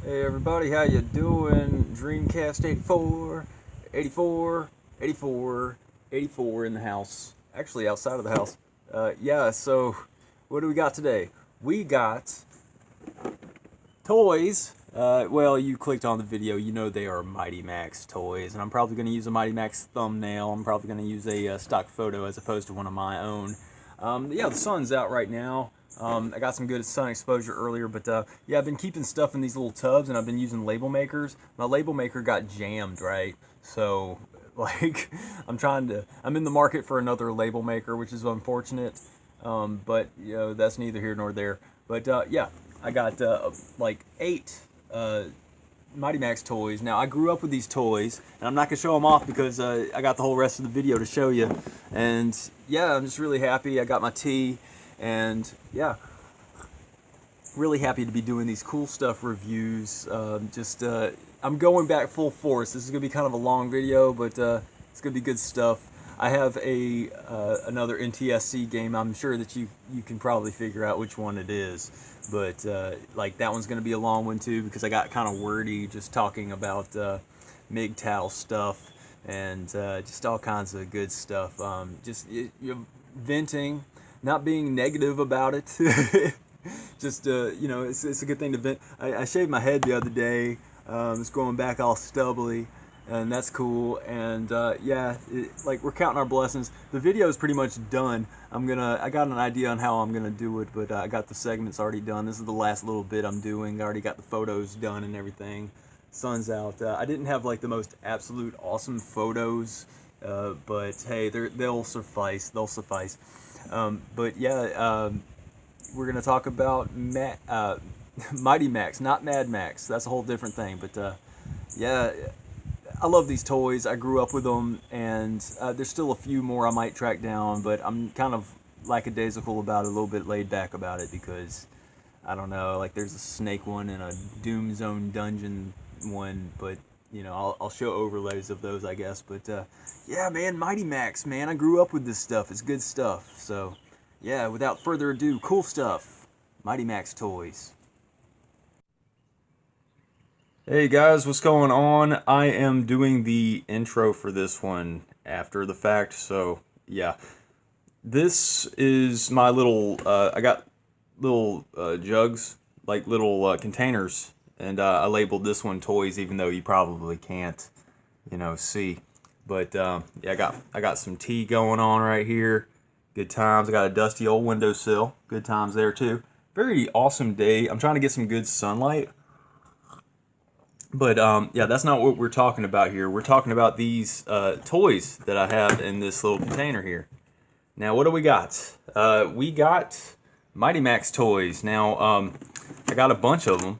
Hey everybody, how you doing? Dreamcast 84, 84, 84, 84 in the house. Actually, outside of the house. Yeah, so what do we got today? We got toys. Well, you clicked on the video, you know they are Mighty Max toys, and I'm probably going to use a Mighty Max thumbnail. I'm probably going to use a stock photo as opposed to one of my own. Yeah, the sun's out right now. I got some good sun exposure earlier, but yeah, I've been keeping stuff in these little tubs, and I've been using label makers. My label maker got jammed, right? So, like, I'm in the market for another label maker, which is unfortunate. But you know, that's neither here nor there. But yeah, I got like 8 Mighty Max toys. Now I grew up with these toys, and I'm not gonna show them off because I got the whole rest of the video to show you. And yeah, I'm just really happy. I got my tea, and yeah, really happy to be doing these cool stuff reviews. I'm going back full force. This is gonna be kind of a long video, but it's gonna be good stuff. I have a another NTSC game. I'm sure that you can probably figure out which one it is, but like that one's gonna be a long one too because I got kind of wordy just talking about MGTOW stuff and just all kinds of good stuff. Venting, not being negative about it. Just you know, it's a good thing to vent. I shaved my head the other day. It's going back all stubbly, and that's cool. And yeah, like we're counting our blessings. The video is pretty much done. I got an idea on how I'm gonna do it, but I got the segments already done. This is the last little bit I'm doing. I already got the photos done and everything. Sun's out. I didn't have like the most absolute awesome photos, but hey, they'll suffice. They'll suffice. But yeah. We're going to talk about Mighty Max, not Mad Max. That's a whole different thing. But yeah, I love these toys. I grew up with them, and there's still a few more I might track down, but I'm kind of lackadaisical about it, a little bit laid back about it because, I don't know, like there's a Snake one and a Doom Zone Dungeon one, but you know, I'll show overlays of those, I guess. But yeah, man, Mighty Max, man, I grew up with this stuff. It's good stuff. So yeah, without further ado, cool stuff. Mighty Max toys. Hey guys, what's going on? I am doing the intro for this one after the fact, so yeah. This is my little, I got little jugs, like little containers, and I labeled this one toys, even though you probably can't, you know, see. But yeah, I got some tea going on right here. Good times. I got a dusty old windowsill. Good times there too. Very awesome day. I'm trying to get some good sunlight. But yeah, that's not what we're talking about here. We're talking about these toys that I have in this little container here. Now, what do we got? We got Mighty Max toys. Now, I got a bunch of them.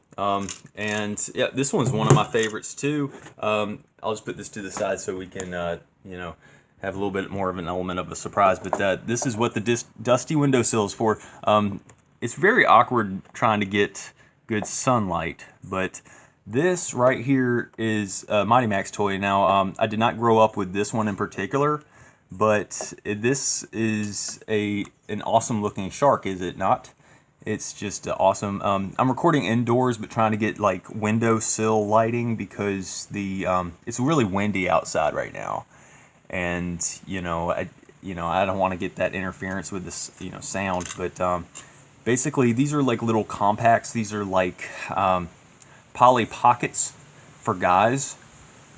And yeah, this one's one of my favorites too. I'll just put this to the side so we can, you know, have a little bit more of an element of a surprise. But this is what the dusty windowsill is for. It's very awkward trying to get good sunlight, but this right here is a Mighty Max toy. Now, I did not grow up with this one in particular, but this is an awesome looking shark, is it not? It's just awesome. I'm recording indoors, but trying to get like windowsill lighting because it's really windy outside right now, and you know I don't want to get that interference with this sound. But basically, these are like little compacts. These are like Polly Pockets for guys,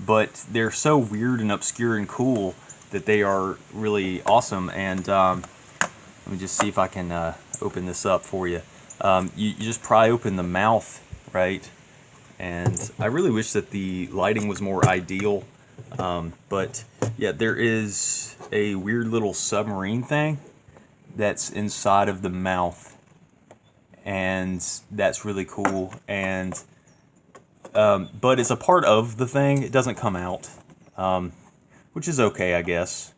but they're so weird and obscure and cool that they are really awesome. And let me just see if I can open this up for you. You just pry open the mouth, right? And I really wish that the lighting was more ideal. But yeah, there is a weird little submarine thing that's inside of the mouth, and that's really cool. And but it's a part of the thing. It doesn't come out, which is okay, I guess.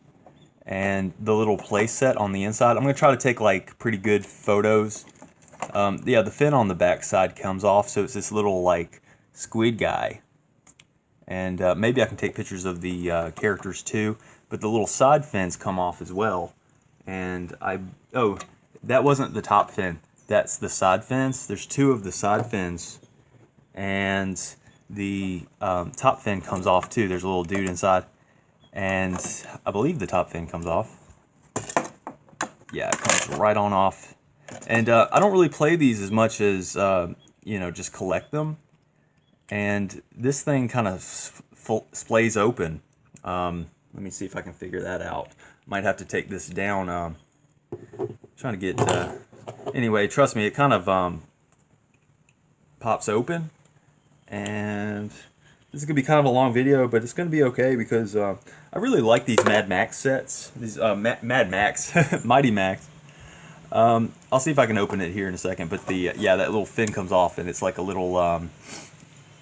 And the little play set on the inside, I'm going to try to take like pretty good photos. Yeah, the fin on the back side comes off, so it's this little like squid guy. And maybe I can take pictures of the characters too, but the little side fins come off as well. And oh, that wasn't the top fin. That's the side fins. There's 2 of the side fins. and the top fin comes off too. There's a little dude inside, and I believe the top fin comes off. Yeah, it comes right on off. And I don't really play these as much as, you know, just collect them. And this thing kind of splays open. Let me see if I can figure that out. Might have to take this down. Trying to get... anyway, trust me, it kind of pops open. And this is going to be kind of a long video, but it's going to be okay because I really like these Mad Max sets. These Mad Max, Mighty Max. I'll see if I can open it here in a second, but the yeah, that little fin comes off, and it's like a little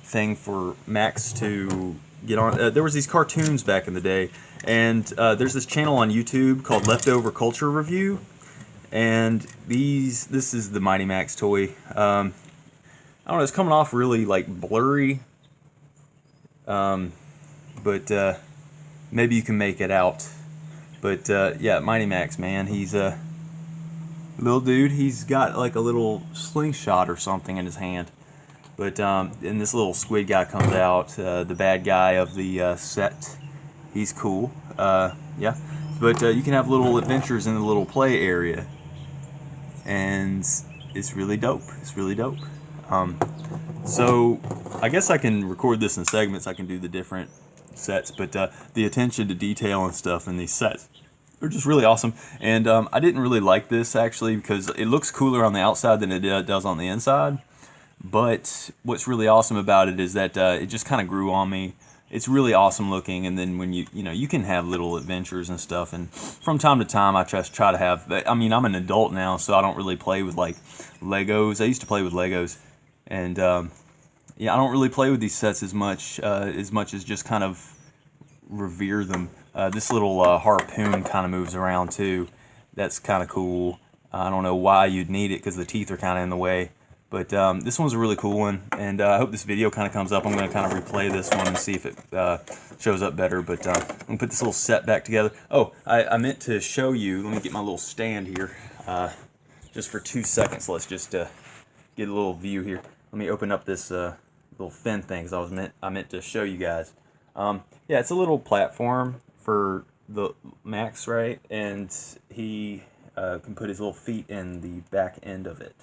thing for Max to get on. There was these cartoons back in the day, and there's this channel on YouTube called Leftover Culture Review, and this is the Mighty Max toy. I don't know, it's coming off really like blurry, but maybe you can make it out. But yeah, Mighty Max, man, he's a little dude. He's got like a little slingshot or something in his hand. But and this little squid guy comes out, the bad guy of the set. He's cool. Yeah, but you can have little adventures in the little play area, and it's really dope. It's really dope. So I guess I can record this in segments. I can do the different sets, but the attention to detail and stuff in these sets are just really awesome. And I didn't really like this actually because it looks cooler on the outside than it does on the inside. But what's really awesome about it is that it just kind of grew on me. It's really awesome looking, and then when you know, you can have little adventures and stuff, and from time to time I just try to have, I mean, I'm an adult now, so I don't really play with like Legos. I used to play with Legos, and yeah, I don't really play with these sets as much as just kind of revere them. This little harpoon kind of moves around too. That's kind of cool. I don't know why you'd need it because the teeth are kind of in the way. But this one's a really cool one, and I hope this video kind of comes up. I'm going to kind of replay this one and see if it shows up better. But I'm going to put this little set back together. Oh, I meant to show you. Let me get my little stand here. Just for 2 seconds, let's just get a little view here. Let me open up this little fin thing because I meant to show you guys. Yeah, it's a little platform for the Max, right? And he can put his little feet in the back end of it.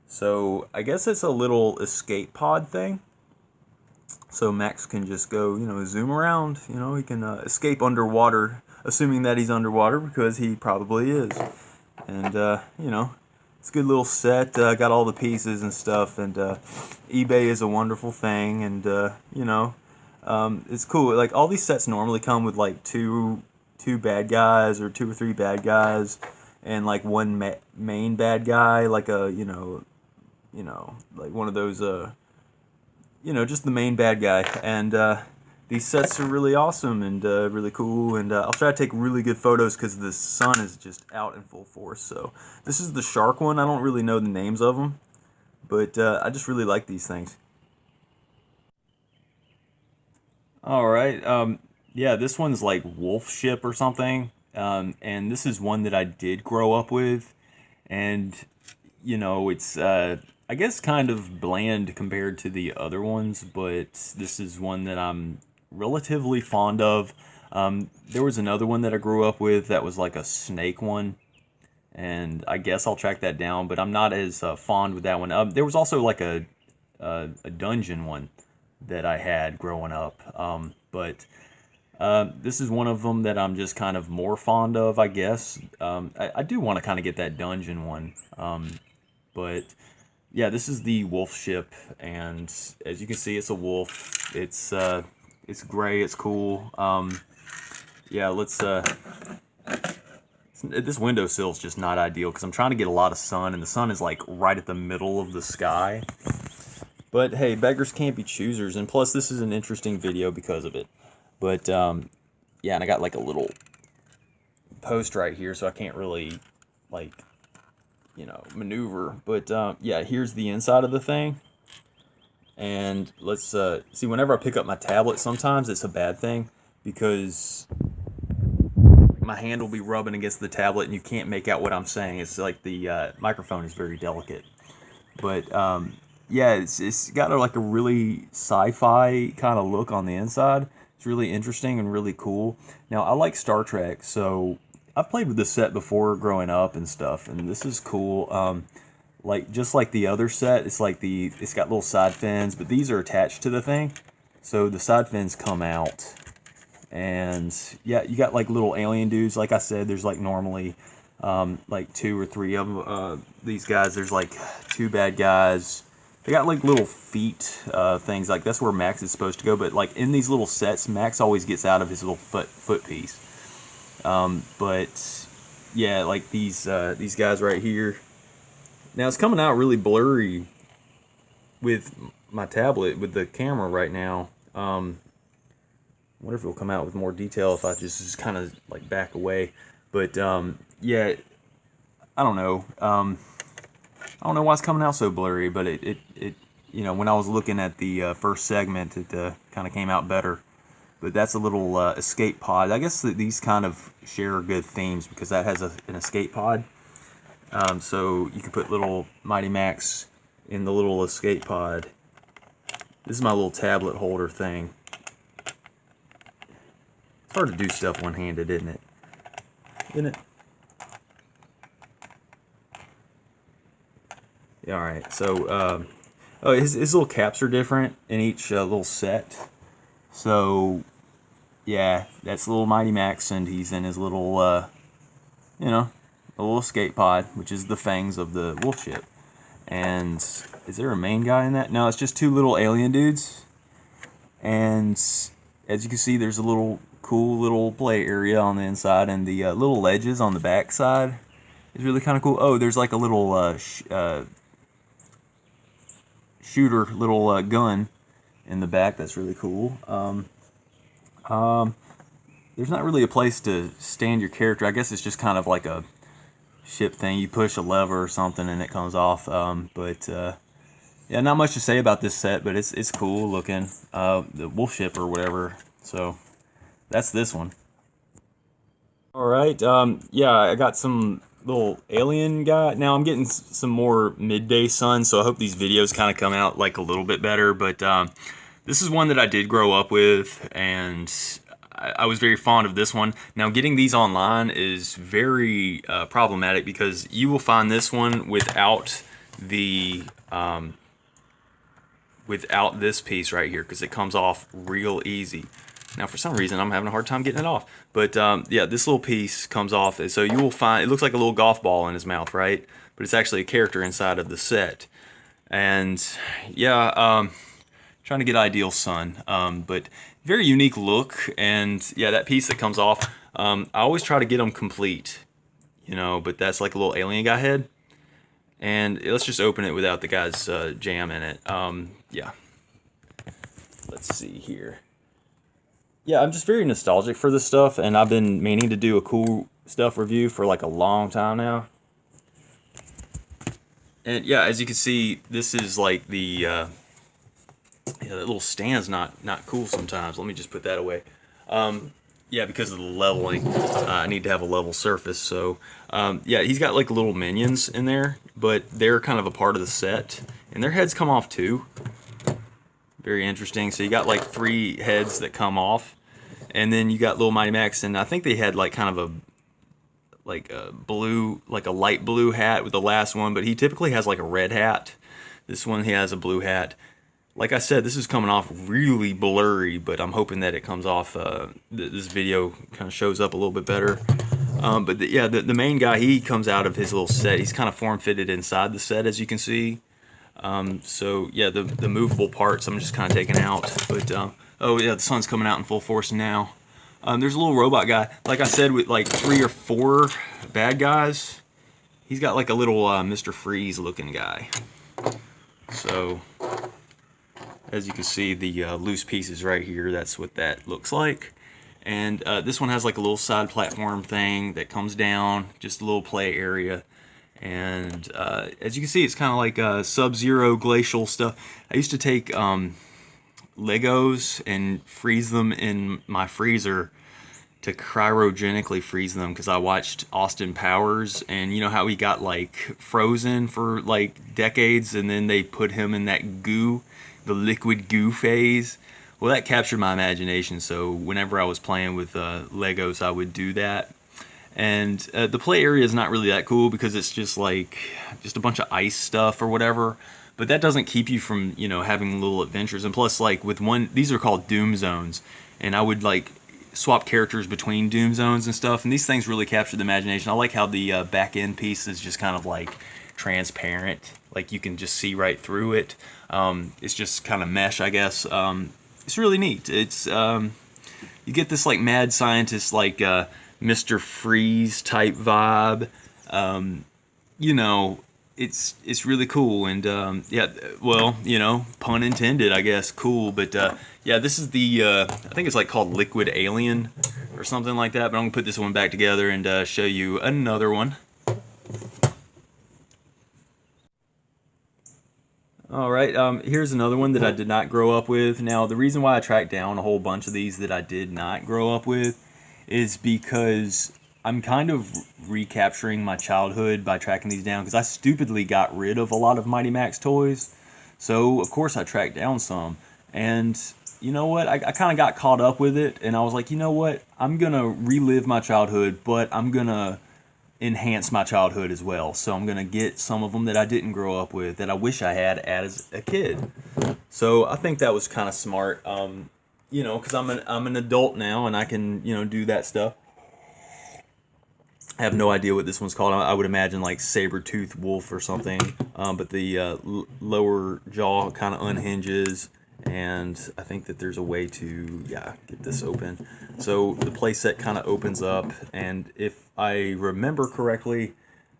So I guess it's a little escape pod thing. So Max can just go, you know, zoom around. You know, he can escape underwater, assuming that he's underwater because he probably is. And you know, it's a good little set. Got all the pieces and stuff. And eBay is a wonderful thing. And you know, it's cool. Like all these sets normally come with like two bad guys or 2 or 3 bad guys, and like one main bad guy, like a you know, like one of those, you know, just the main bad guy. And these sets are really awesome and really cool. And I'll try to take really good photos because the sun is just out in full force. So this is the shark one. I don't really know the names of them, but I just really like these things. All right. Yeah, this one's like Wolf Ship or something. And this is one that I did grow up with. And, you know, it's... I guess kind of bland compared to the other ones, but this is one that I'm relatively fond of. There was another one that I grew up with that was like a snake one, and I guess I'll track that down, but I'm not as fond with that one. There was also like a dungeon one that I had growing up, but this is one of them that I'm just kind of more fond of, I guess. I do want to kind of get that dungeon one, but... yeah, this is the Wolf Ship, and as you can see, it's a wolf. It's gray. It's cool. Yeah, let's. This windowsill is just not ideal because I'm trying to get a lot of sun, and the sun is like right at the middle of the sky. But hey, beggars can't be choosers, and plus, this is an interesting video because of it. But yeah, and I got like a little post right here, so I can't really like, you know, maneuver. But yeah, here's the inside of the thing. And let's see, whenever I pick up my tablet, sometimes it's a bad thing because my hand will be rubbing against the tablet and you can't make out what I'm saying. It's like the microphone is very delicate. But yeah, it's got like a really sci-fi kind of look on the inside. It's really interesting and really cool. Now, I like Star Trek, so I've played with this set before growing up and stuff, and this is cool. Like just like the other set, it's got little side fins, but these are attached to the thing, so the side fins come out. And yeah, you got like little alien dudes. Like I said, there's like normally like 2 or 3 of them. These guys, there's like 2 bad guys. They got like little feet things. Like that's where Max is supposed to go. But like in these little sets, Max always gets out of his little foot piece. But yeah, like these guys right here. Now it's coming out really blurry with my tablet with the camera right now. I wonder if it'll come out with more detail if I just kind of like back away. But yeah, I don't know. I don't know why it's coming out so blurry, but it you know, when I was looking at the first segment, it kind of came out better. But that's a little escape pod. I guess that these kind of share good themes because that has an escape pod. So you can put little Mighty Max in the little escape pod. This is my little tablet holder thing. It's hard to do stuff one-handed, isn't it? Isn't it? Yeah, alright, so, oh, his little caps are different in each little set. So, yeah, that's little Mighty Max, and he's in his little, you know, a little escape pod, which is the fangs of the wolf ship. And is there a main guy in that? No, it's just 2 little alien dudes. And as you can see, there's a little cool little play area on the inside, and the little ledges on the back side is really kind of cool. Oh, there's like a little shooter, little gun in the back. That's really cool. There's not really a place to stand your character. I guess it's just kind of like a ship thing. You push a lever or something and it comes off. Yeah, not much to say about this set, but it's cool looking. The wolf ship or whatever. So that's this one. All right. Yeah, I got some little alien guy. Now I'm getting some more midday sun, so I hope these videos kind of come out like a little bit better. But this is one that I did grow up with, and I was very fond of this one. Now getting these online is very problematic because you will find this one without the without this piece right here, because it comes off real easy. Now for some reason I'm having a hard time getting it off, but yeah, this little piece comes off, and so you will find it looks like a little golf ball in his mouth, right? But it's actually a character inside of the set. And yeah, trying to get ideal sun, but very unique look. And yeah, that piece that comes off, I always try to get them complete, you know, but that's like a little alien guy head. And let's just open it without the guy's jam in it. Yeah, let's see here. Yeah, I'm just very nostalgic for this stuff, and I've been meaning to do a cool stuff review for like a long time now. And yeah, as you can see, this is like the yeah, that little stand's not cool sometimes. Let me just put that away. Yeah, because of the leveling, I need to have a level surface. So yeah, he's got like little minions in there, but they're kind of a part of the set, and their heads come off too. Very interesting. So you got like 3 heads that come off, and then you got little Mighty Max, and I think they had like kind of a blue, like a light blue hat with the last one, but he typically has like a red hat. This one he has a blue hat. Like I said, this is coming off really blurry, but I'm hoping that it comes off, this video kind of shows up a little bit better. But yeah, the main guy, he comes out of his little set. He's kind of form-fitted inside the set, as you can see. So yeah, the movable parts I'm just kind of taking out. But oh yeah, the sun's coming out in full force now. There's a little robot guy, like I said, with like 3 or 4 bad guys. He's got like a little Mr. Freeze looking guy. So as you can see, the loose pieces right here, that's what that looks like. And this one has like a little side platform thing that comes down, just a little play area. And as you can see, it's kind of like Sub-Zero glacial stuff. I used to take Legos and freeze them in my freezer to cryogenically freeze them because I watched Austin Powers, and you know how he got like frozen for like decades, and then they put him in that goo, the liquid goo phase. Well, that captured my imagination. So whenever I was playing with Legos, I would do that. And the play area is not really that cool because it's just like just a bunch of ice stuff or whatever. But that doesn't keep you from, you know, having little adventures. And plus, like with one, these are called Doom Zones, and I would like swap characters between Doom Zones and stuff. And these things really capture the imagination. I like how the back end piece is just kind of like transparent, like you can just see right through it. It's just kind of mesh, I guess. It's really neat. It's you get this like mad scientist, like Mr. Freeze type vibe. You know, it's really cool, and yeah, well, you know, pun intended, I guess, cool. But yeah, this is the I think it's like called Liquid Alien or something like that. But I'm gonna put this one back together and show you another one. All right, here's another one that I did not grow up with. Now, the reason why I tracked down a whole bunch of these that I did not grow up with is because I'm kind of recapturing my childhood by tracking these down, because I stupidly got rid of a lot of Mighty Max toys. So, of course, I tracked down some. And you know what? I kind of got caught up with it, and I was like, you know what? I'm going to relive my childhood, but I'm going to enhance my childhood as well. So I'm gonna get some of them that I didn't grow up with that I wish I had as a kid. So I think that was kind of smart, you know, because I'm an adult now and I can, you know, do that stuff. I have no idea what this one's called. I would imagine like saber-toothed wolf or something, but the lower jaw kind of unhinges, and I think that there's a way to, yeah, get this open. So the playset kind of opens up, and if I remember correctly,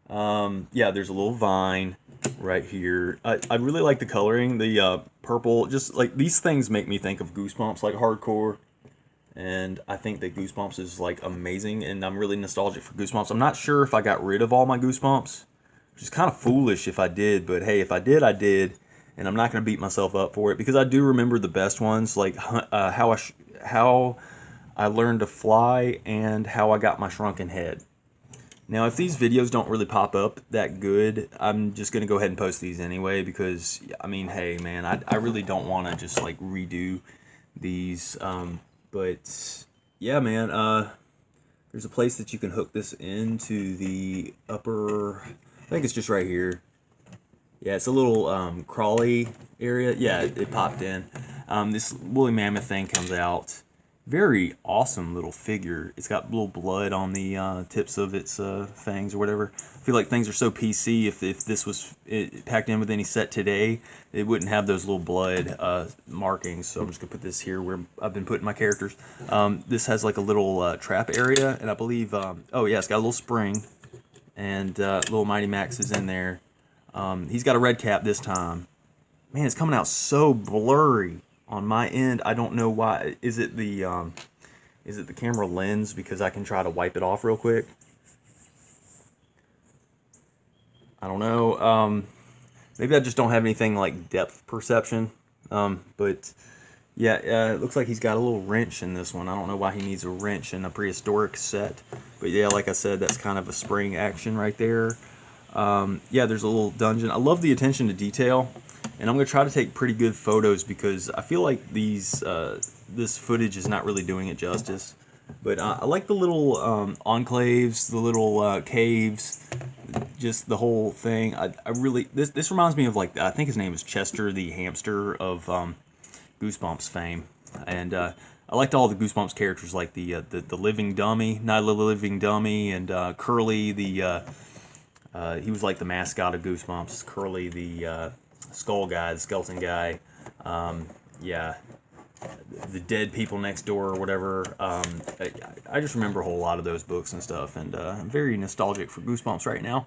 yeah, there's a little vine right here. I really like the coloring, the purple, just like these things make me think of Goosebumps, like hardcore. And I think that Goosebumps is like amazing, and I'm really nostalgic for Goosebumps. I'm not sure if I got rid of all my Goosebumps, which is kind of foolish if I did, but hey, if I did, I did. And I'm not going to beat myself up for it, because I do remember the best ones, like how I learned to fly and how I got my shrunken head. Now, if these videos don't really pop up that good, I'm just going to go ahead and post these anyway, because, I mean, hey, man, I really don't want to just, like, redo these. But, yeah, man, there's a place that you can hook this into the upper, I think it's just right here. Yeah, it's a little crawly area. Yeah, it popped in. This woolly mammoth thing comes out. Very awesome little figure. It's got little blood on the tips of its fangs or whatever. I feel like things are so PC. If this was packed in with any set today, it wouldn't have those little blood markings. So I'm just going to put this here where I've been putting my characters. This has like a little trap area, and I believe, oh yeah, it's got a little spring, and little Mighty Max is in there. He's got a red cap this time. Man, it's coming out so blurry on my end. I don't know why. Is it the camera lens? Because I can try to wipe it off real quick. I don't know. Maybe I just don't have anything like depth perception. But yeah, it looks like he's got a little wrench in this one. I don't know why he needs a wrench in a prehistoric set. But yeah, like I said, that's kind of a spring action right there. Yeah, there's a little dungeon. I love the attention to detail, and I'm going to try to take pretty good photos, because I feel like this footage is not really doing it justice. But I like the little enclaves, the little caves, just the whole thing. I really, this reminds me of, like, I think his name is Chester the hamster of Goosebumps fame. And I liked all the Goosebumps characters, like the living dummy, Nyla the living dummy, and Curly the... he was like the mascot of Goosebumps. Curly, the skull guy, the skeleton guy. Yeah, the dead people next door or whatever. I just remember a whole lot of those books and stuff, and I'm very nostalgic for Goosebumps right now.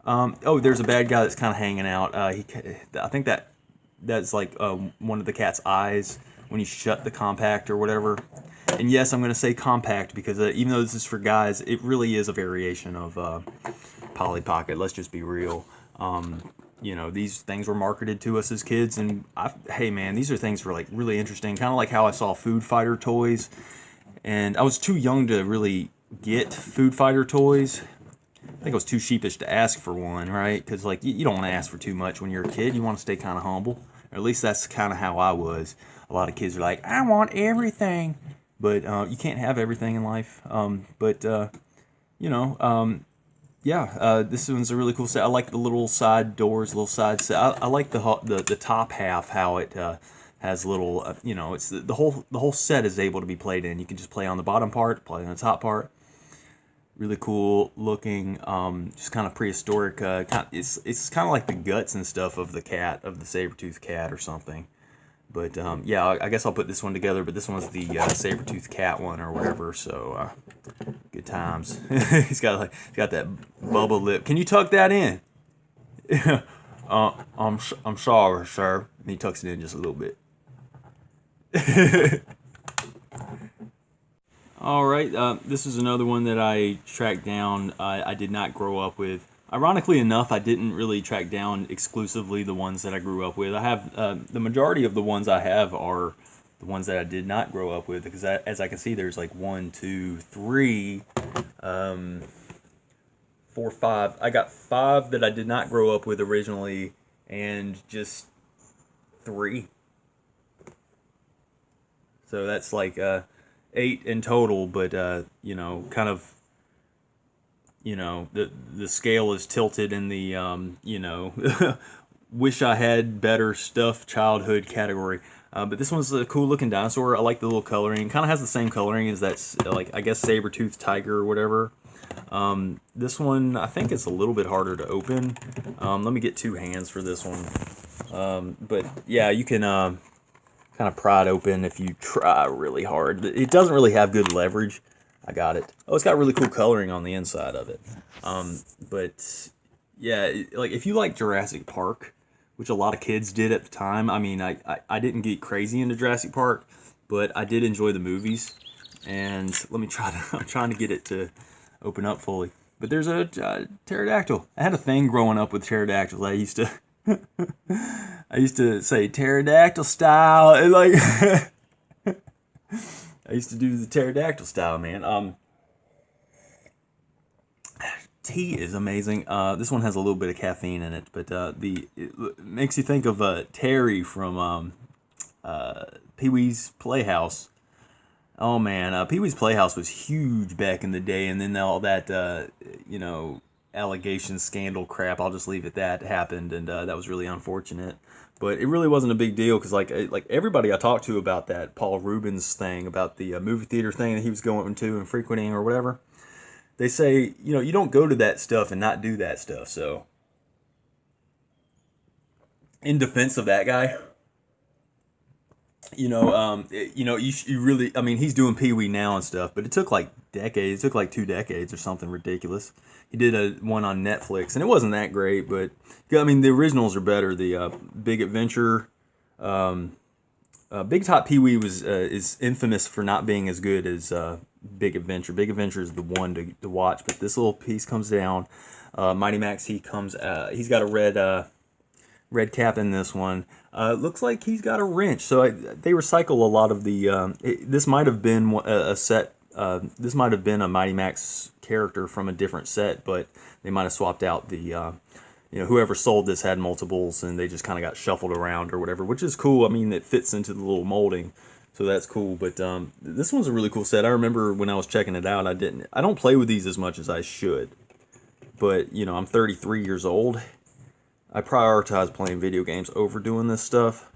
Oh, there's a bad guy that's kind of hanging out. I think that's like one of the cat's eyes when you shut the compact or whatever. And yes, I'm going to say compact, because even though this is for guys, it really is a variation of Polly Pocket. Let's just be real. You know, these things were marketed to us as kids, and hey man, these are things that were like really interesting, kind of like how I saw Food Fighter toys, and I was too young to really get Food Fighter toys. I think I was too sheepish to ask for one, right? Because like you don't want to ask for too much when you're a kid. You want to stay kind of humble, or at least that's kind of how I was. A lot of kids are like, I want everything, but you can't have everything in life. This one's a really cool set. I like the little side doors, little side set. I like the top half, how it has little, it's the whole set is able to be played in. You can just play on the bottom part, play on the top part. Really cool looking, just kind of prehistoric. It's kind of like the guts and stuff of the cat, of the saber-toothed cat or something. But I guess I'll put this one together. But this one's the saber-toothed cat one or whatever. So good times. he's got that bubble lip. Can you tuck that in? I'm sorry, sir. And he tucks it in just a little bit. All right, this is another one that I tracked down. I did not grow up with. Ironically enough, I didn't really track down exclusively the ones that I grew up with. I have the majority of the ones I have are the ones that I did not grow up with, because as I can see, there's like 1, 2, 3, 4, 5. I got 5 that I did not grow up with originally, and just 3. So that's like 8 in total, but kind of, the scale is tilted in the wish I had better stuff childhood category. But this one's a cool looking dinosaur. I like the little coloring. Kind of has the same coloring as that's, like, I guess saber-toothed tiger or whatever. This one I think it's a little bit harder to open. Let me get 2 hands for this one. But yeah, you can kind of pry it open if you try really hard. It doesn't really have good leverage. I got it. Oh, it's got really cool coloring on the inside of it. But yeah, like if you like Jurassic Park, which a lot of kids did at the time. I mean, I didn't get crazy into Jurassic Park, but I did enjoy the movies. And let me I'm trying to get it to open up fully. But there's a pterodactyl. I had a thing growing up with pterodactyls. I used to say pterodactyl style, and like I used to do the pterodactyl style, man. Tea is amazing. This one has a little bit of caffeine in it, but it makes you think of Terry from Pee-wee's Playhouse. Oh man, Pee-wee's Playhouse was huge back in the day, and then all that allegation scandal crap, I'll just leave it that happened, and that was really unfortunate. But it really wasn't a big deal, because like everybody I talked to about that Paul Rubens thing, about the movie theater thing that he was going to and frequenting or whatever, they say, you don't go to that stuff and not do that stuff. So in defense of that guy, you really, I mean, he's doing Pee-wee now and stuff, but it took like decades. It took like 2 decades or something ridiculous. He did one on Netflix, and it wasn't that great, but I mean, the originals are better. The Big Adventure, Big Top Pee-wee is infamous for not being as good as Big Adventure. Big Adventure is the one to watch, but this little piece comes down. Mighty Max, he's got a red cap in this one. Looks like he's got a wrench. So they recycle a lot of the. This might have been a set. This might have been a Mighty Max character from a different set, but they might have swapped out the. Whoever sold this had multiples, and they just kind of got shuffled around or whatever, which is cool. I mean, it fits into the little molding, so that's cool. But this one's a really cool set. I remember when I was checking it out, I don't play with these as much as I should, but I'm 33 years old. I prioritize playing video games over doing this stuff.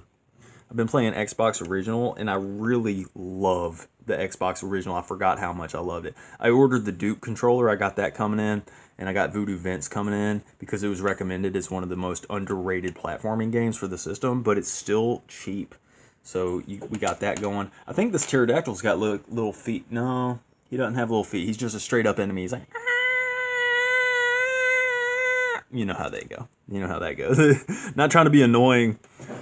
I've been playing Xbox Original, and I really love the Xbox Original. I forgot how much I loved it. I ordered the Duke controller. I got that coming in, and I got Voodoo Vince coming in because it was recommended as one of the most underrated platforming games for the system, but it's still cheap. So we got that going. I think this Pterodactyl's got little feet. No, he doesn't have little feet. He's just a straight up enemy. He's like... You know how they go. You know how that goes. Not trying to be annoying,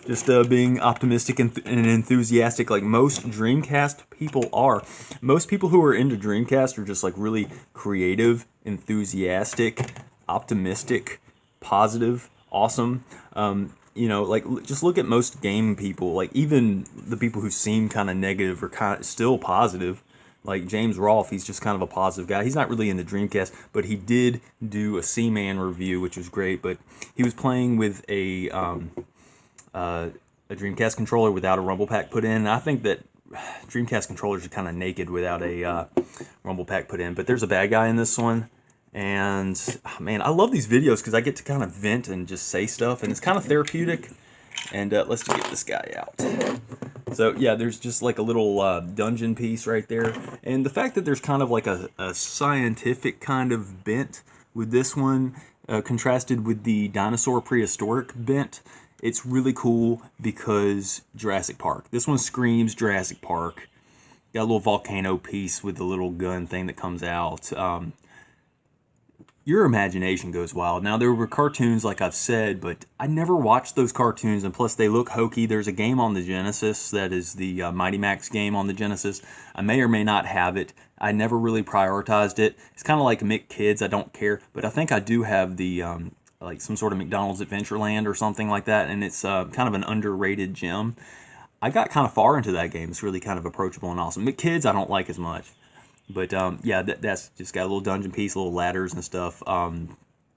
just being optimistic and enthusiastic like most Dreamcast people are. Most people who are into Dreamcast are just like really creative, enthusiastic, optimistic, positive, awesome. Just look at most game people, like even the people who seem kind of negative are kind of still positive. Like James Rolfe, he's just kind of a positive guy. He's not really into Dreamcast, but he did do a Seaman review, which was great. But he was playing with a Dreamcast controller without a rumble pack put in. And I think that Dreamcast controllers are kind of naked without a rumble pack put in. But there's a bad guy in this one. And man, I love these videos because I get to kind of vent and just say stuff. And it's kind of therapeutic. And let's just get this guy out. So yeah, there's just like a little dungeon piece right there. And the fact that there's kind of like a scientific kind of bent with this one, contrasted with the Dinosaur prehistoric bent, it's really cool because Jurassic Park. This one screams Jurassic Park. Got a little volcano piece with the little gun thing that comes out. Your imagination goes wild. Now, there were cartoons, like I've said, but I never watched those cartoons, and plus they look hokey. There's a game on the Genesis that is the Mighty Max game on the Genesis. I may or may not have it. I never really prioritized it. It's kind of like Mick Kids. I don't care, but I think I do have the like some sort of McDonald's Adventureland or something like that, and it's kind of an underrated gem. I got kind of far into that game. It's really kind of approachable and awesome. Mick Kids I don't like as much. But yeah, that's just got a little dungeon piece, little ladders and stuff,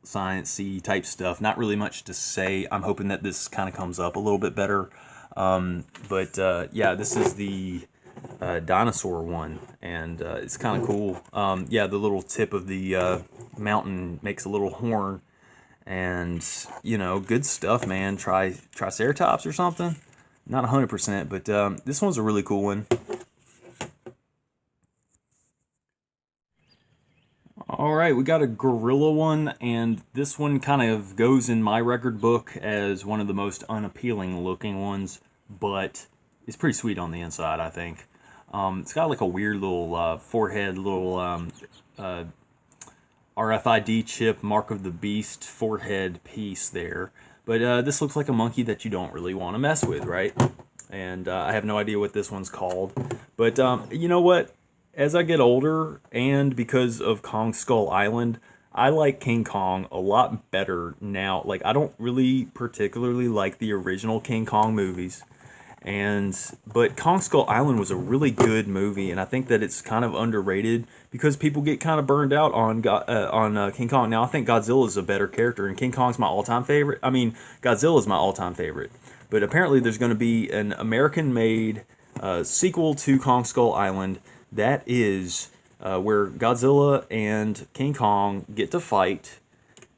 science-y type stuff. Not really much to say. I'm hoping that this kind of comes up a little bit better. But yeah, this is the Dinosaur one, and it's kind of cool. Yeah, the little tip of the mountain makes a little horn, and you know, good stuff, man. Triceratops or something. Not 100%, but this one's a really cool one. Alright, we got a gorilla one, and this one kind of goes in my record book as one of the most unappealing looking ones, but it's pretty sweet on the inside, I think. It's got like a weird little forehead, little RFID chip, Mark of the Beast forehead piece there. But this looks like a monkey that you don't really want to mess with, right? And I have no idea what this one's called. But you know what? As I get older, and because of Kong Skull Island, I like King Kong a lot better now. Like, I don't really particularly like the original King Kong movies, but Kong Skull Island was a really good movie, and I think that it's kind of underrated because people get kind of burned out on King Kong. Now, I think Godzilla is a better character, and King Kong's my all-time favorite. I mean, Godzilla's my all-time favorite. But apparently there's going to be an American-made sequel to Kong Skull Island that is where Godzilla and King Kong get to fight,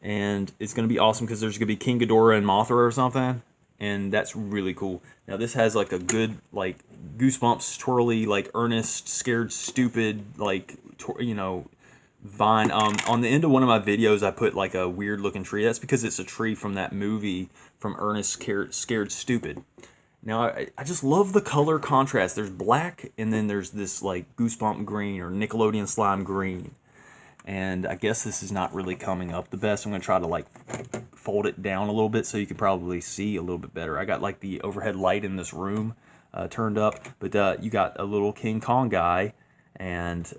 and it's going to be awesome because there's going to be King Ghidorah and Mothra or something, and that's really cool. Now this has like a good like goosebumps, twirly, like earnest, scared, stupid, like you know, vine. On the end of one of my videos, I put like a weird looking tree. That's because it's a tree from that movie from Ernest Scared Stupid. Now, I just love the color contrast. There's black, and then there's this, like, Goosebump green or Nickelodeon Slime green. And I guess this is not really coming up the best. I'm going to try to, like, fold it down a little bit so you can probably see a little bit better. I got, like, the overhead light in this room turned up. But you got a little King Kong guy, and he's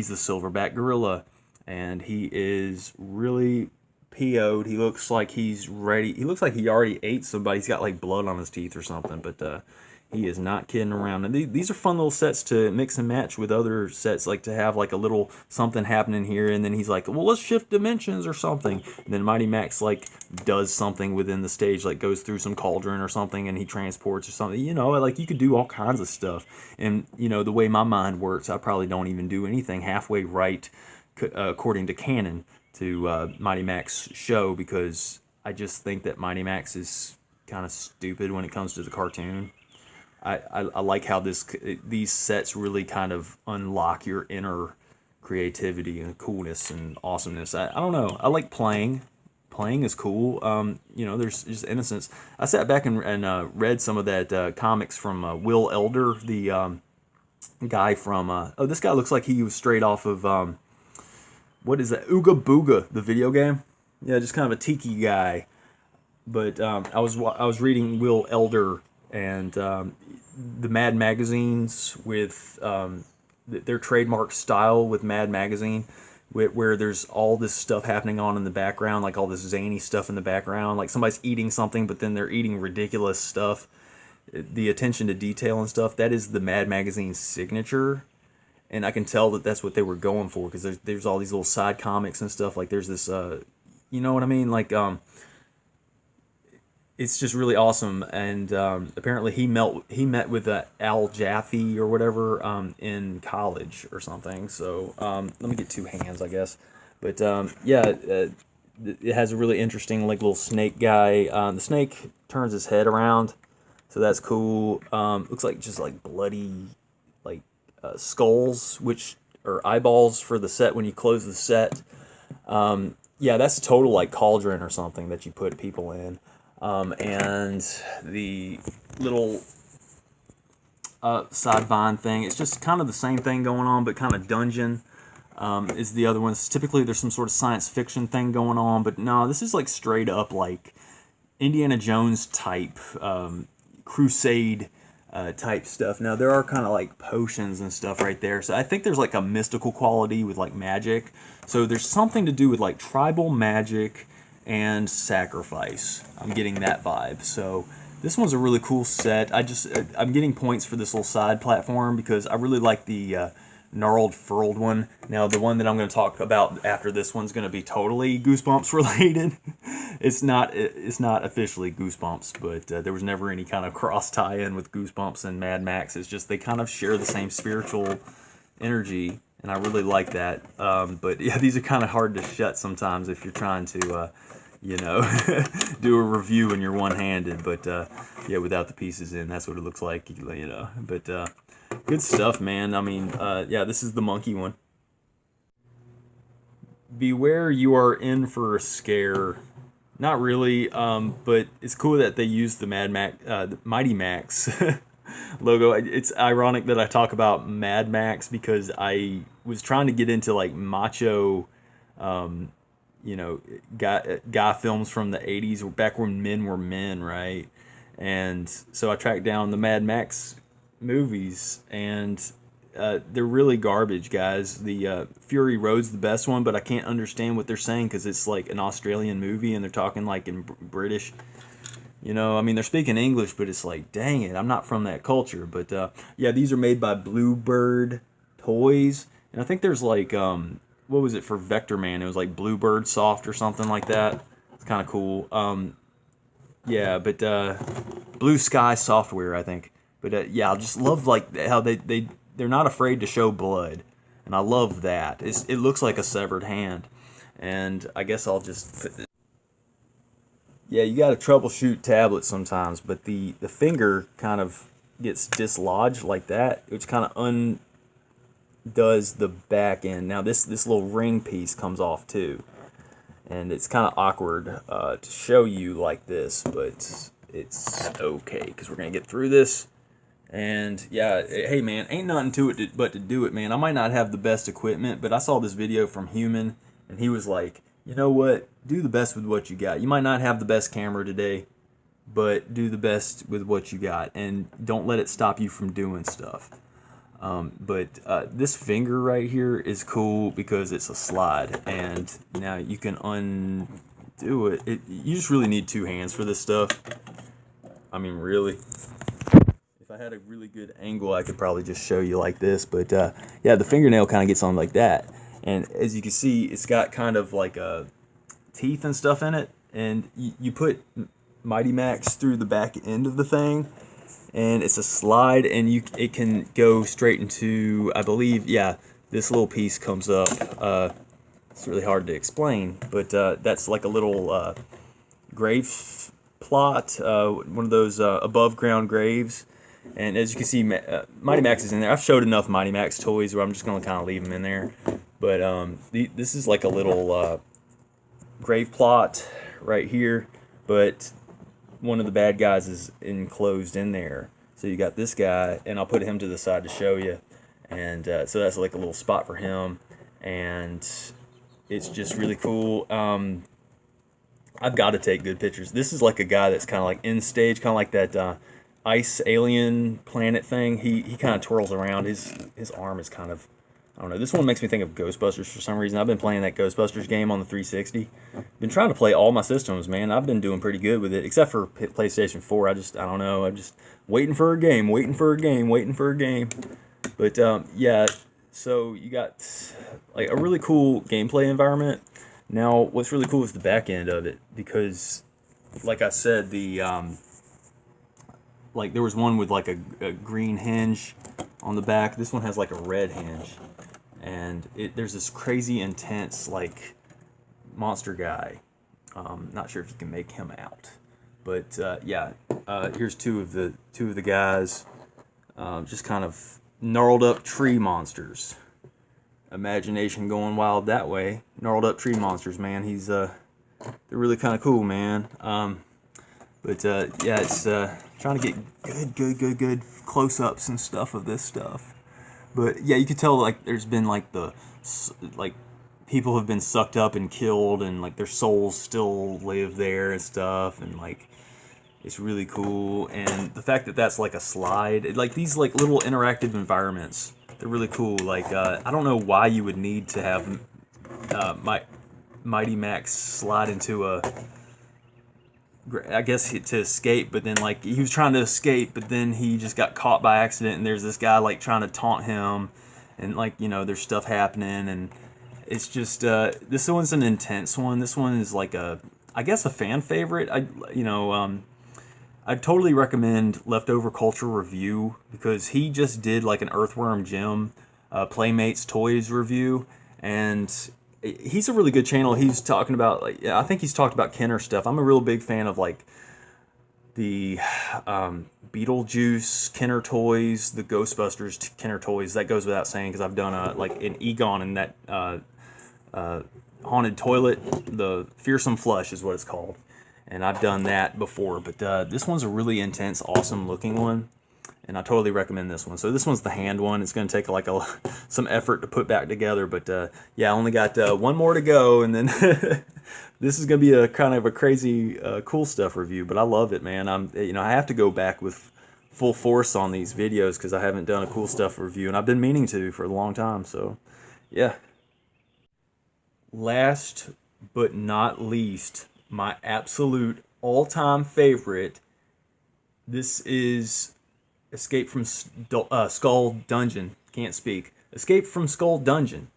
the Silverback Gorilla. And he is really PO'd. He looks like he's ready. He looks like he already ate somebody. He's got like blood on his teeth or something, but he is not kidding around. And these are fun little sets to mix and match with other sets, like to have like a little something happening here, and then he's like, well, let's shift dimensions or something. And then Mighty Max like does something within the stage, like goes through some cauldron or something, and he transports or something. You know, like you could do all kinds of stuff. And you know, the way my mind works, I probably don't even do anything halfway right according to canon to Mighty Max show, because I just think that Mighty Max is kind of stupid when it comes to the cartoon. I like how these sets really kind of unlock your inner creativity and coolness and awesomeness. I don't know. I like playing. Playing is cool. You know, there's just innocence. I sat back and read some of that comics from Will Elder, the guy from... oh, this guy looks like he was straight off of... what is that? Ooga Booga, the video game? Yeah, just kind of a tiki guy. But I was reading Will Elder and the Mad magazines with their trademark style with Mad Magazine, where there's all this stuff happening on in the background, like all this zany stuff in the background, like somebody's eating something, but then they're eating ridiculous stuff. The attention to detail and stuff, that is the Mad Magazine's signature. and I can tell that that's what they were going for, because there's all these little side comics and stuff. Like there's this, you know what I mean? Like it's just really awesome. And apparently he met with Al Jaffe or whatever in college or something. So let me get two hands, I guess. But yeah, it has a really interesting like little snake guy. The snake turns his head around, so that's cool. Looks like just like bloody like skulls, which are eyeballs for the set when you close the set. Yeah, that's a total like cauldron or something that you put people in. And the little side vine thing, it's just kind of the same thing going on, but kind of dungeon is the other ones. Typically there's some sort of science fiction thing going on, but no, this is like straight up like Indiana Jones type, crusade type stuff. Now there are kind of like potions and stuff right there, so I think there's like a mystical quality with like magic. So there's something to do with like tribal magic and sacrifice. I'm getting that vibe. So this one's a really cool set. I'm getting points for this little side platform because I really like the gnarled furled one. Now the one that I'm going to talk about after this one's going to be totally Goosebumps related. It's not officially Goosebumps, but there was never any kind of cross tie-in with Goosebumps and Mad Max. It's just they kind of share the same spiritual energy, and I really like that. But yeah, these are kind of hard to shut sometimes if you're trying to you know, do a review and you're one-handed, but yeah, without the pieces in, that's what it looks like, you know. But good stuff, man. I mean, yeah, this is the monkey one. Beware, you are in for a scare. Not really, but it's cool that they use the the Mighty Max logo. It's ironic that I talk about Mad Max because I was trying to get into like macho, you know, guy films from the 80s, back when men were men, right? And so I tracked down the Mad Max movies, and they're really garbage, guys. The Fury Road's the best one, but I can't understand what they're saying because it's like an Australian movie and they're talking like in British. You know, I mean, they're speaking English, but it's like, dang it, I'm not from that culture. But yeah, these are made by Bluebird Toys, and I think there's like what was it for Vector Man? It was like Bluebird Soft or something like that. It's kind of cool. Yeah, but Blue Sky Software, I think. But yeah, I just love like how they're not afraid to show blood, and I love that. It looks like a severed hand, and I guess I'll just put this. Yeah, you got to troubleshoot tablets sometimes, but the finger kind of gets dislodged like that, which kind of undoes the back end. Now this little ring piece comes off too, and it's kind of awkward to show you like this, but it's okay because we're gonna get through this. And yeah, hey man, ain't nothing to it but to do it, man. I might not have the best equipment, but I saw this video from Human, and he was like, you know what, do the best with what you got. You might not have the best camera today, but do the best with what you got, and don't let it stop you from doing stuff. But this finger right here is cool because it's a slide, and now you can undo it. You just really need two hands for this stuff. I mean, really. If I had a really good angle, I could probably just show you like this. But yeah, the fingernail kind of gets on like that. And as you can see, it's got kind of like teeth and stuff in it. And you put Mighty Max through the back end of the thing, and it's a slide, and it can go straight into, I believe, yeah, this little piece comes up. It's really hard to explain, but that's like a little grave plot, one of those above ground graves. And as you can see, Mighty Max is in there. I've showed enough Mighty Max toys where I'm just going to kind of leave them in there. But this is like a little grave plot right here, but one of the bad guys is enclosed in there. So you got this guy, and I'll put him to the side to show you. And so that's like a little spot for him, and it's just really cool. I've got to take good pictures. This is like a guy that's kind of like in stage, kind of like that ice alien planet thing. He kind of twirls around. His arm is kind of, I don't know. This one makes me think of Ghostbusters for some reason. I've been playing that Ghostbusters game on the 360. Been trying to play all my systems, man. I've been doing pretty good with it, except for PlayStation 4. I don't know. I'm just waiting for a game, waiting for a game, waiting for a game. But yeah, So you got like a really cool gameplay environment. Now, what's really cool is the back end of it, because, like I said, like there was one with like a green hinge on the back. This one has like a red hinge, and there's this crazy intense like monster guy. Not sure if you can make him out, but yeah. Here's two of the guys, just kind of gnarled up tree monsters. Imagination going wild that way. Gnarled up tree monsters, man. They're really kind of cool, man. But yeah, it's trying to get good close-ups and stuff of this stuff. But yeah, you could tell like there's been like like people have been sucked up and killed, and like their souls still live there and stuff, and like it's really cool. And the fact that that's like a slide, like these like little interactive environments, they're really cool. Like I don't know why you would need to have Mighty Max slide into I guess to escape, but then like he was trying to escape, but then he just got caught by accident, and there's this guy like trying to taunt him, and like, you know, there's stuff happening, and it's just this one's an intense one. This one is like I guess a fan favorite. I'd totally recommend Leftover Culture Review, because he just did like an Earthworm Jim Playmates Toys review, and he's a really good channel. He's talking about, like, yeah, I think he's talked about Kenner stuff. I'm a real big fan of like the Beetlejuice Kenner toys, the Ghostbusters Kenner toys. That goes without saying, because I've done like an Egon in that haunted toilet. The Fearsome Flush is what it's called. And I've done that before, but this one's a really intense, awesome looking one, and I totally recommend this one. So this one's the hand one. It's going to take like some effort to put back together, but yeah, I only got one more to go, and then this is going to be a kind of a crazy cool stuff review. But I love it, man. I have to go back with full force on these videos, because I haven't done a cool stuff review, and I've been meaning to for a long time. So yeah. Last but not least, my absolute all-time favorite. This is Escape from Skull Dungeon. Can't speak. Escape from Skull Dungeon.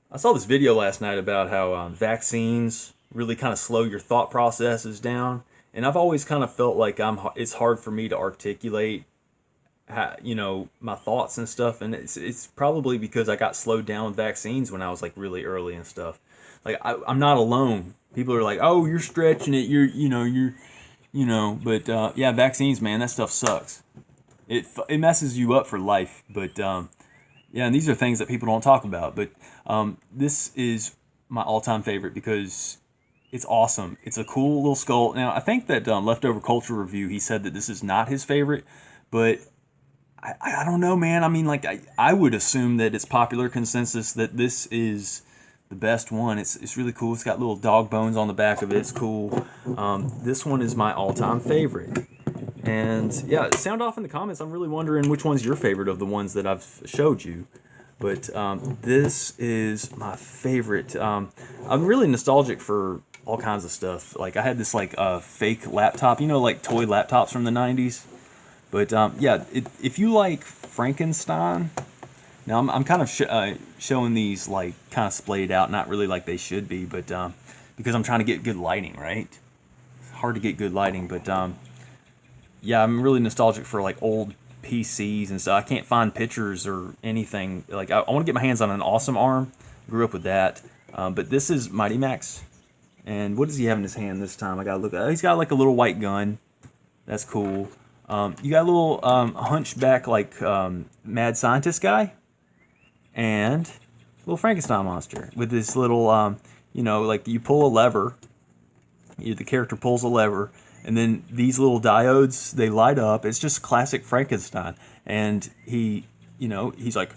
I saw this video last night about how vaccines really kind of slow your thought processes down, and I've always kind of felt like it's hard for me to articulate my thoughts and stuff, and it's probably because I got slowed down with vaccines when I was like really early and stuff. Like I'm not alone. People are like, "Oh, you're stretching it. But yeah, vaccines, man, that stuff sucks. It messes you up for life. But yeah, and these are things that people don't talk about. But this is my all-time favorite because it's awesome. It's a cool little skull. Now, I think that Leftover Culture Review, he said that this is not his favorite, but I don't know, man. I mean, like I would assume that it's popular consensus that this is the best one. It's really cool. It's got little dog bones on the back of it. It's cool. This one is my all-time favorite. And yeah, sound off in the comments. I'm really wondering which one's your favorite of the ones that I've showed you. But this is my favorite. I'm really nostalgic for all kinds of stuff. Like I had this like fake laptop, like toy laptops from the 90s. But yeah, if you like Frankenstein. Now, I'm kind of showing these, like, kind of splayed out, not really like they should be, but because I'm trying to get good lighting, right? It's hard to get good lighting, but yeah, I'm really nostalgic for, like, old PCs and stuff. I can't find pictures or anything. Like, I want to get my hands on an awesome arm. Grew up with that. But this is Mighty Max. And what does he have in his hand this time? I got to look at it. He's got, like, a little white gun. That's cool. You got a little hunchback, like, mad scientist guy. And little Frankenstein monster with this little, like you pull a lever, the character pulls a lever, and then these little diodes, they light up. It's just classic Frankenstein. And he's like,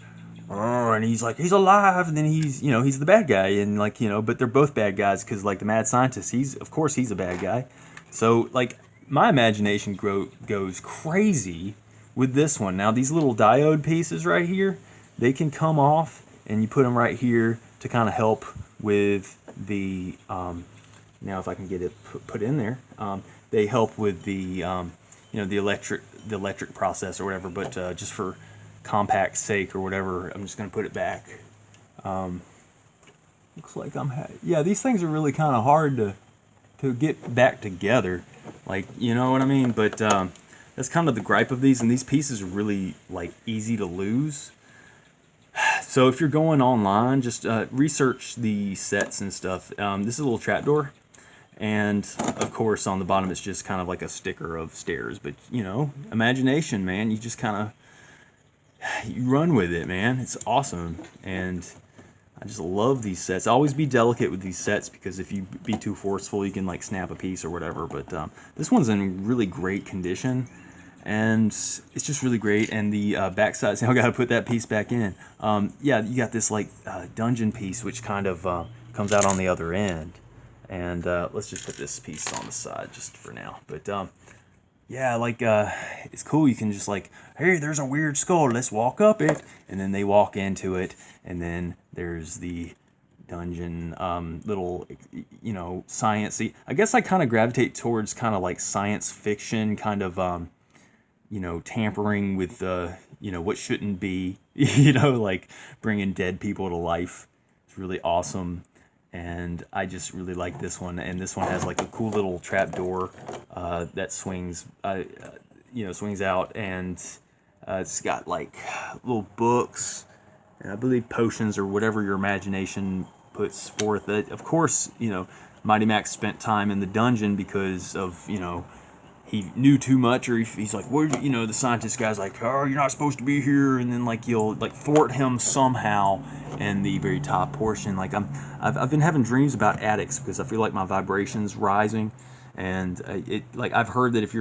and he's like, he's alive, and then he's the bad guy, and like, but they're both bad guys because like the mad scientist, he's a bad guy. So like my imagination goes crazy with this one. Now these little diode pieces right here, they can come off, and you put them right here to kind of help with the, now if I can get it put in there, they help with the, the electric process or whatever, but just for compact sake or whatever, I'm just going to put it back. Looks like yeah, these things are really kind of hard to get back together, like, you know what I mean? But that's kind of the gripe of these, and these pieces are really like easy to lose. So if you're going online, just research the sets and stuff. This is a little trapdoor, and of course on the bottom it's just kind of like a sticker of stairs. But you know, imagination, man. You just kind of run with it, man. It's awesome, and I just love these sets. Always be delicate with these sets, because if you be too forceful, you can like snap a piece or whatever. But this one's in really great condition, and it's just really great. And the backside, see, I got to put that piece back in. Yeah, you got this like dungeon piece, which kind of comes out on the other end. And let's just put this piece on the side just for now. But yeah, like it's cool. You can just like, hey, there's a weird skull, let's walk up it, and then they walk into it, and then there's the dungeon, little, you know, sciencey. I guess I kind of gravitate towards kind of like science fiction, kind of you know, tampering with you know, what shouldn't be, you know, like bringing dead people to life. It's really awesome. And I just really like this one. And this one has like a cool little trap door that swings, you know, swings out, and it's got like little books, and I believe potions or whatever your imagination puts forth. Of course, you know, Mighty Max spent time in the dungeon because of, you know, he knew too much, or he's like, well, you know, the scientist guy's like, oh, you're not supposed to be here, and then like you'll like thwart him somehow in the very top portion. Like I've been having dreams about attics because I feel like my vibration's rising, and like I've heard that if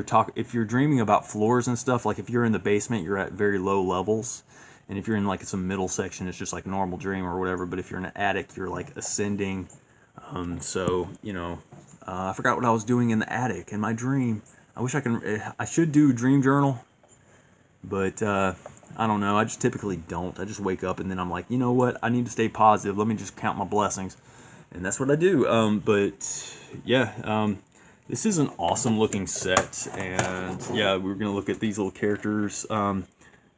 you're dreaming about floors and stuff, like if you're in the basement, you're at very low levels, and if you're in like some middle section, it's just like a normal dream or whatever. But if you're in an attic, you're like ascending. So you know, I forgot what I was doing in the attic in my dream. I wish I should do a dream journal, but I don't know. I just typically don't. I just wake up and then I'm like, you know what? I need to stay positive. Let me just count my blessings. And that's what I do. But yeah, this is an awesome looking set. And yeah, we're going to look at these little characters.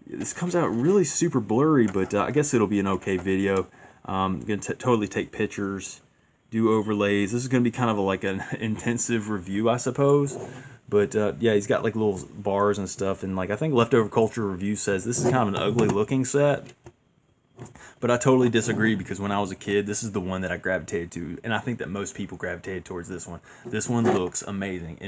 This comes out really super blurry, but I guess it'll be an okay video. I'm going to totally take pictures, do overlays. This is going to be kind of like an intensive review, I suppose. But yeah, he's got like little bars and stuff, and like I think Leftover Culture Review says this is kind of an ugly looking set. But I totally disagree, because when I was a kid, this is the one that I gravitated to, and I think that most people gravitated towards this one. This one looks amazing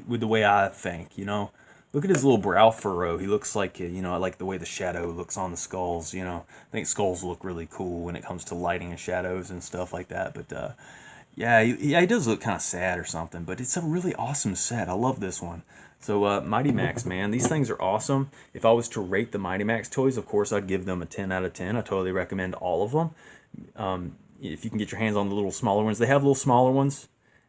with the way I think, you know. Look at his little brow furrow. He looks like, you know, I like the way the shadow looks on the skulls, you know. I think skulls look really cool when it comes to lighting and shadows and stuff like that. But yeah, he does look kind of sad or something, but it's a really awesome set. I love this one. So Mighty Max, man, these things are awesome. If I was to rate the Mighty Max toys, of course, I'd give them a 10 out of 10. I totally recommend all of them. If you can get your hands on the little smaller ones. They have little smaller ones,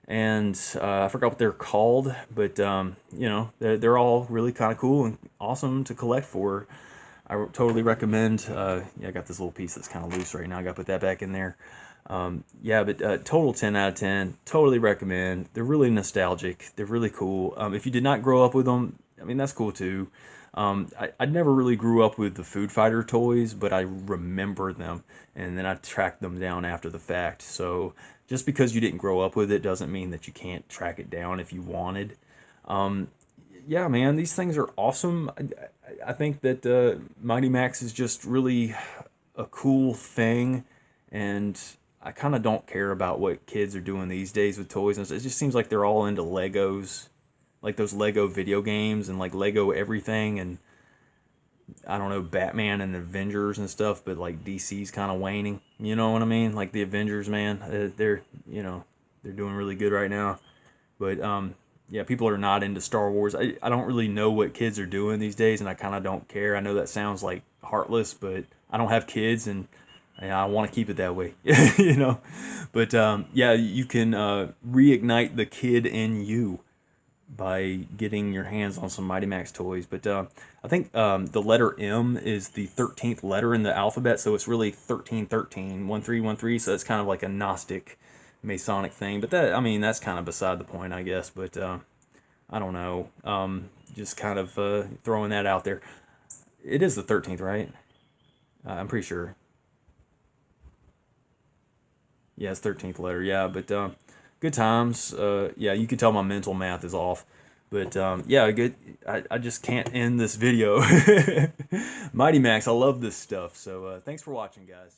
and I forgot what they're called, but you know, they're all really kind of cool and awesome to collect for. I totally recommend. Yeah, I got this little piece that's kind of loose right now. I got to put that back in there. Yeah, but total 10 out of 10. Totally recommend. They're really nostalgic. They're really cool. If you did not grow up with them, I mean, that's cool too. I never really grew up with the Food Fighter toys, but I remember them, and then I tracked them down after the fact. So just because you didn't grow up with it doesn't mean that you can't track it down if you wanted. Yeah, man, these things are awesome. I think that Mighty Max is just really a cool thing, and I kind of don't care about what kids are doing these days with toys. And it just seems like they're all into Legos, like those Lego video games and like Lego everything. And I don't know, Batman and Avengers and stuff, but like DC's kind of waning. You know what I mean? Like the Avengers, man, they're, you know, they're doing really good right now. But yeah, people are not into Star Wars. I don't really know what kids are doing these days, and I kind of don't care. I know that sounds like heartless, but I don't have kids, and I want to keep it that way, you know. But yeah, you can reignite the kid in you by getting your hands on some Mighty Max toys. But I think the letter M is the 13th letter in the alphabet, so it's really 1313, 1313. So it's kind of like a Gnostic, Masonic thing. But that, I mean, that's kind of beside the point, I guess. But I don't know. Just kind of throwing that out there. It is the 13th, right? I'm pretty sure. Yeah, it's 13th letter. Yeah, but good times. Yeah, you can tell my mental math is off. But yeah, good. I just can't end this video. Mighty Max, I love this stuff. So thanks for watching, guys.